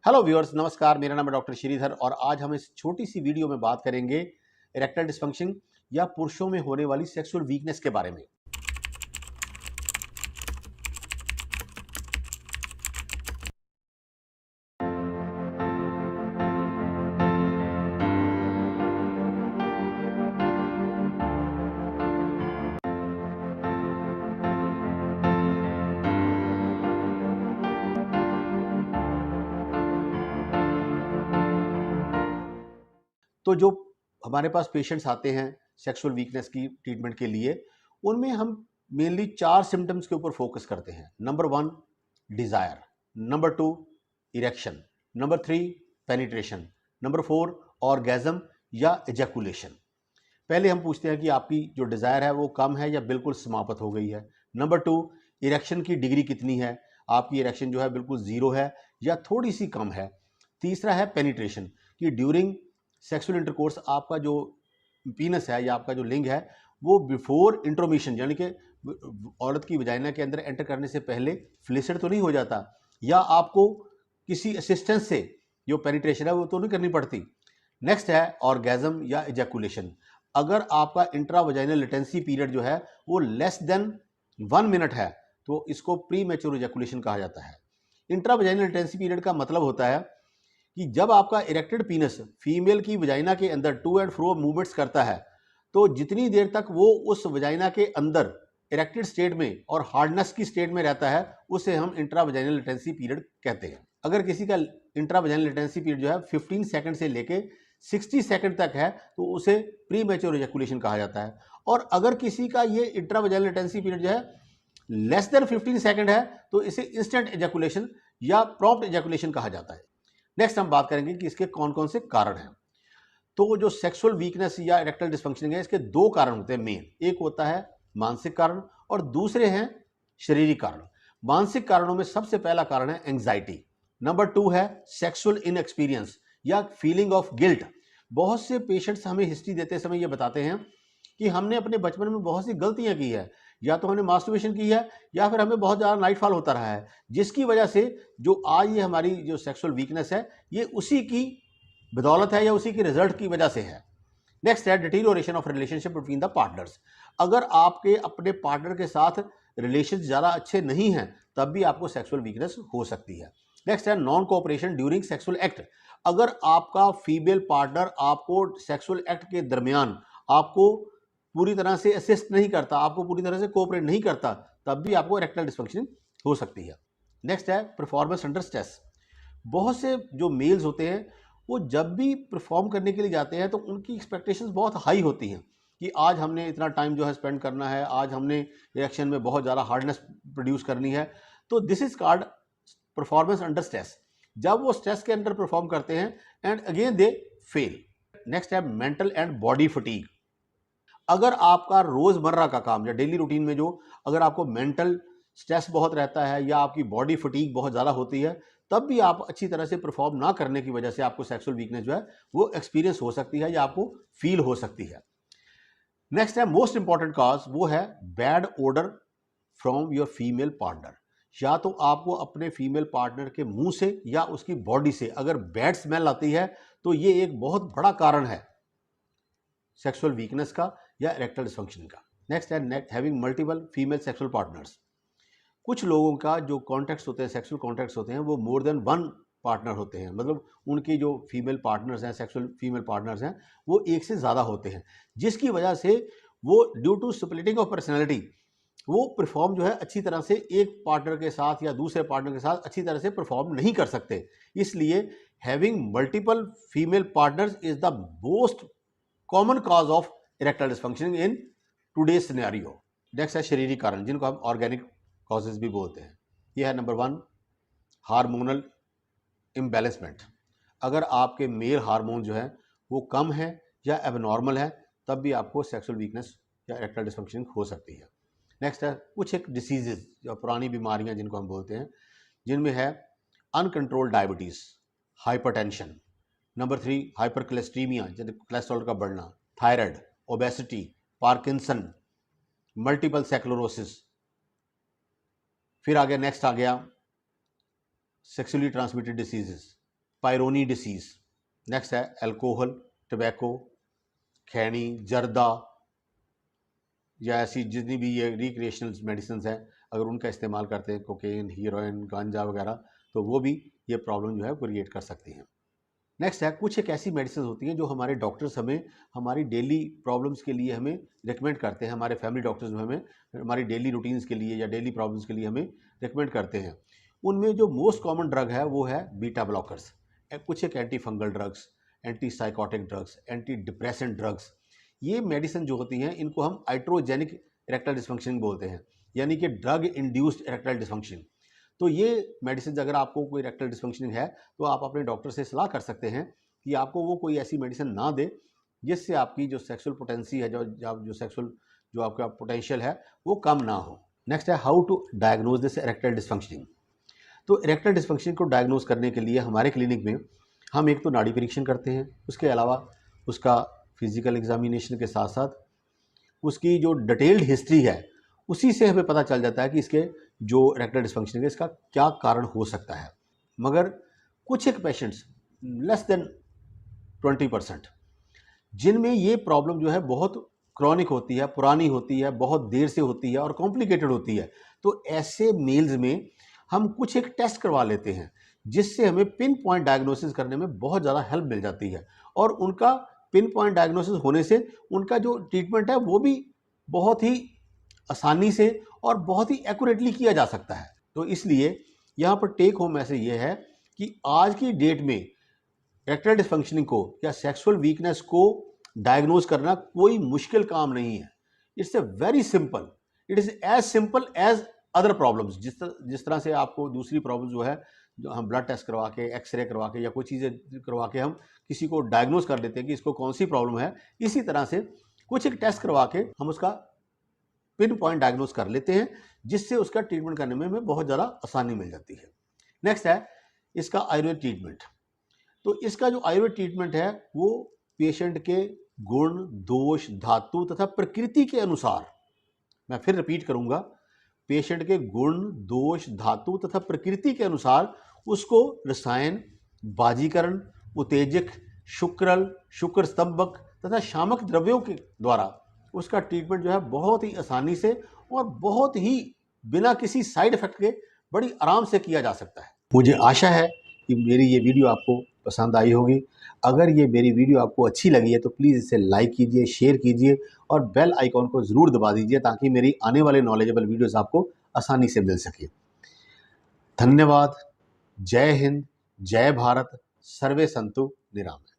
Hello viewers, नमस्कार। मेरा नाम है डॉक्टर श्रीधर और आज हम इस छोटी सी वीडियो में बात करेंगे इरेक्टाइल डिस्फंक्शन या पुरुषों में होने वाली सेक्सुअल वीकनेस के बारे में। तो जो हमारे पास पेशेंट्स आते हैं सेक्सुअल वीकनेस की ट्रीटमेंट के लिए, उनमें हम मेनली 4 सिम्टम्स के ऊपर फोकस करते हैं। Number 1 desire, number 2 erection, number 3 penetration, number 4 orgasm या एजैकुलेशन। पहले हम पूछते हैं कि आपकी जो डिजायर है वो कम है या बिल्कुल समाप्त हो गई है। नंबर 2 इरेक्शन की डिग्री कितनी है, आपकी इरेक्शन जो है बिल्कुल जीरो है या थोड़ी सी कम है। तीसरा है पेनिट्रेशन, कि ड्यूरिंग सेक्सुअल इंटरकोर्स आपका जो पीनस है या आपका जो लिंग है वो बिफोर इंट्रोमिशन यानी कि औरत की वजाइना के अंदर एंटर करने से पहले फ्लिसिड तो नहीं हो जाता, या आपको किसी असिस्टेंस से जो पेनिट्रेशन है वो तो नहीं करनी पड़ती। नेक्स्ट है ऑर्गेज्म या एजैकुलेशन। अगर आपका इंट्रा वजाइनल लेटेंसी पीरियड जो है वो लेस देन 1 मिनट है तो इसको प्री मैच्योर एजैकुलेशन कहा जाता है। इंट्रा वजाइनल लेटेंसी पीरियड का मतलब होता है कि जब आपका इरेक्टेड पीनस फीमेल की वजाइना के अंदर टू एंड फ्रो मूवमेंट्स करता है तो जितनी देर तक वो उस वजाइना के अंदर इरेक्टेड स्टेट में और हार्डनेस की स्टेट में रहता है उसे हम इंट्रा वजाइनल लेटेंसी पीरियड कहते हैं। अगर किसी का इंट्रा वजाइनल लेटेंसी पीरियड जो है 15 सेकंड से लेके 60 सेकंड तक है तो उसे प्री मैच्योर एजैकुलेशन कहा जाता है। और अगर किसी का ये इंट्रा वजाइनल लेटेंसी पीरियड जो है लेस देन 15 सेकंड है तो इसे इंस्टेंट एजैकुलेशन या प्रॉम्प्ट एजैकुलेशन कहा जाता है। नेक्स्ट हम बात करेंगे कि इसके कौन कौन से कारण हैं। तो जो सेक्सुअल वीकनेस या इरेक्टाइल डिस्फंक्शनिंग है इसके 2 कारण होते हैं मेन। एक होता है मानसिक कारण और दूसरे हैं शारीरिक कारण। मानसिक कारणों में सबसे पहला कारण है एंजाइटी। नंबर 2 है सेक्सुअल इनएक्सपीरियंस या फीलिंग ऑफ गिल्ट। बहुत से पेशेंट्स हमें हिस्ट्री देते समय ये बताते हैं कि हमने अपने बचपन में बहुत सी गलतियां की है, या तो हमने मास्टरबेशन की है या फिर हमें बहुत ज़्यादा नाइटफॉल होता रहा है, जिसकी वजह से जो आज ये हमारी जो सेक्सुअल वीकनेस है ये उसी की बदौलत है या उसी की रिजल्ट की वजह से है। नेक्स्ट है deterioration of relationship between the partners. अगर आपके अपने पार्टनर के साथ रिलेशन ज़्यादा अच्छे नहीं हैं तब भी आपको सेक्सुअल वीकनेस हो सकती है। नेक्स्ट है non cooperation during sexual act. अगर आपका फीमेल पार्टनर आपको सेक्सुअल एक्ट के दरमियान आपको पूरी तरह से असिस्ट नहीं करता, आपको पूरी तरह से कोऑपरेट नहीं करता, तब भी आपको इरेक्टाइल डिस्फंक्शन हो सकती है। नेक्स्ट है परफॉर्मेंस अंडर स्ट्रेस। बहुत से जो मेल्स होते हैं वो जब भी परफॉर्म करने के लिए जाते हैं तो उनकी एक्सपेक्टेशंस बहुत हाई होती हैं कि आज हमने इतना टाइम जो है स्पेंड करना है, आज हमने रिएक्शन में बहुत ज़्यादा हार्डनेस प्रोड्यूस करनी है। तो this is called performance under stress. जब वो स्ट्रेस के अंदर परफॉर्म करते हैं and again they fail. Next है मेंटल एंड बॉडी फटीग। अगर आपका रोजमर्रा का काम या डेली रूटीन में जो अगर आपको मेंटल स्ट्रेस बहुत रहता है या आपकी बॉडी फटीग बहुत ज़्यादा होती है तब भी आप अच्छी तरह से परफॉर्म ना करने की वजह से आपको सेक्सुअल वीकनेस जो है वो एक्सपीरियंस हो सकती है या आपको फील हो सकती है। नेक्स्ट है मोस्ट इंपॉर्टेंट कॉज, वो है bad odour from your female partner. या तो आपको अपने फीमेल पार्टनर के मुंह से या उसकी बॉडी से अगर बैड स्मेल आती है तो ये एक बहुत बड़ा कारण है सेक्सुअल वीकनेस का या इरेक्टाइल डिस्फंक्शन का। नेक्स्ट है having multiple female sexual partners. कुछ लोगों का जो कॉन्टैक्ट्स होते हैं, सेक्सुअल कॉन्टैक्ट्स होते हैं, वो मोर देन 1 पार्टनर होते हैं। मतलब उनकी जो फीमेल पार्टनर्स हैं, सेक्सुअल फीमेल पार्टनर्स हैं, वो एक से ज़्यादा होते हैं, जिसकी वजह से वो due to splitting of personality वो परफॉर्म जो है अच्छी तरह से एक पार्टनर के साथ या दूसरे पार्टनर के साथ अच्छी तरह से परफॉर्म नहीं कर सकते। इसलिए having multiple female partners is the most common cause of erectile dysfunction in today's scenario. Next है शारीरिक कारण, जिनको हम ऑर्गेनिक कॉजेज भी बोलते हैं। यह है नंबर 1 हार्मोनल इम्बैलेंसमेंट। अगर आपके मेल हार्मोन जो है वो कम है या एबनॉर्मल है तब भी आपको सेक्सुअल वीकनेस या इरेक्टाइल डिस्फंक्शन हो सकती है। नेक्स्ट है कुछ एक डिसीजेज या पुरानी बीमारियां जिनको हम बोलते हैं, जिनमें है uncontrolled diabetes, hypertension. Number 3 hypercholesterolemia, जैसे कोलेस्ट्रॉल का बढ़ना, thyroid, obesity, Parkinson, multiple sclerosis. फिर आ गया नेक्स्ट आ गया sexually transmitted diseases, Peyronie disease. Next है अल्कोहल, टबैको, खैनी, जर्दा या ऐसी जितनी भी ये रिक्रिएशनल मेडिसिन हैं, अगर उनका इस्तेमाल करते हैं, कोकेन, हीरोइन, गांजा वगैरह, तो वो भी ये प्रॉब्लम जो है क्रिएट कर सकती हैं। नेक्स्ट है कुछ एक ऐसी मेडिसिन होती हैं जो हमारे डॉक्टर्स हमें हमारी डेली प्रॉब्लम्स के लिए हमें रिकमेंड करते हैं। हमारे फैमिली डॉक्टर्स हमें हमारी डेली रूटीन्स के लिए या डेली प्रॉब्लम्स के लिए हमें रिकमेंड करते हैं। उनमें जो मोस्ट कॉमन ड्रग है वो है बीटा ब्लॉकर्स, कुछ एक anti fungal drugs, anti psychotic drugs, anti depressant drugs. ये मेडिसिन जो होती हैं इनको हम आइट्रोजेनिक इरेक्टाइल डिसफंक्शन बोलते हैं, यानी कि ड्रग इंड्यूस्ड इरेक्टाइल डिसफंक्शन। तो ये मेडिसिन अगर आपको कोई इरेक्टाइल डिसफंक्शनिंग है तो आप अपने डॉक्टर से सलाह कर सकते हैं कि आपको वो कोई ऐसी मेडिसिन ना दे जिससे आपकी जो सेक्सुअल पोटेंसी है, जो सेक्सुअल जो आपका पोटेंशियल है वो कम ना हो। नेक्स्ट है how to diagnose this erectile dysfunctioning. तो इरेक्टाइल डिसफंक्शन को डायग्नोज करने के लिए हमारे क्लिनिक में हम एक तो नाड़ी परीक्षण करते हैं, उसके अलावा उसका फिजिकल एग्जामिनेशन के साथ साथ उसकी जो डिटेल्ड हिस्ट्री है उसी से हमें पता चल जाता है कि इसके जो इरेक्टाइल डिसफंक्शन है इसका क्या कारण हो सकता है। मगर कुछ एक पेशेंट्स लेस देन 20% जिनमें ये प्रॉब्लम जो है बहुत क्रॉनिक होती है, पुरानी होती है, बहुत देर से होती है और कॉम्प्लिकेटेड होती है, तो ऐसे मेल्स में हम कुछ एक टेस्ट करवा लेते हैं जिससे हमें पिन पॉइंट डायग्नोसिस करने में बहुत ज़्यादा हेल्प मिल जाती है। और उनका पिन पॉइंट डायग्नोसिस होने से उनका जो ट्रीटमेंट है वो भी बहुत ही आसानी से और बहुत ही एक्यूरेटली किया जा सकता है। तो इसलिए यहाँ पर टेक होम मैसेज ये है कि आज की डेट में इरेक्टाइल डिसफंक्शनिंग को या सेक्सुअल वीकनेस को डायग्नोज करना कोई मुश्किल काम नहीं है। It's a very simple, it is as simple as other problems. जिस तरह से आपको दूसरी प्रॉब्लम जो है, जो हम ब्लड टेस्ट करवा के, एक्सरे करवा के या कोई चीज़ें करवा के हम किसी को डायग्नोज कर लेते हैं कि इसको कौन सी प्रॉब्लम है, इसी तरह से कुछ एक टेस्ट करवा के हम उसका पिन पॉइंट डायग्नोज कर लेते हैं जिससे उसका ट्रीटमेंट करने में हमें बहुत ज़्यादा आसानी मिल जाती है। नेक्स्ट है इसका आयुर्वेद ट्रीटमेंट। तो इसका जो आयुर्वेद ट्रीटमेंट है वो पेशेंट के गुण, दोष, धातु तथा प्रकृति के अनुसार, मैं फिर रिपीट करूंगा, पेशेंट के गुण, दोष, धातु तथा प्रकृति के अनुसार उसको रसायन, बाजीकरण, उत्तेजक, शुक्रल, शुक्र स्तंभक तथा शामक द्रव्यों के द्वारा उसका ट्रीटमेंट जो है बहुत ही आसानी से और बहुत ही बिना किसी साइड इफेक्ट के बड़ी आराम से किया जा सकता है। मुझे आशा है कि मेरी ये वीडियो आपको पसंद आई होगी। अगर ये मेरी वीडियो आपको अच्छी लगी है तो प्लीज़ इसे लाइक कीजिए, शेयर कीजिए और बेल आइकॉन को ज़रूर दबा दीजिए ताकि मेरी आने वाले नॉलेजेबल वीडियोस आपको आसानी से मिल सके। धन्यवाद। जय हिंद, जय भारत, सर्वे संतु निरामय।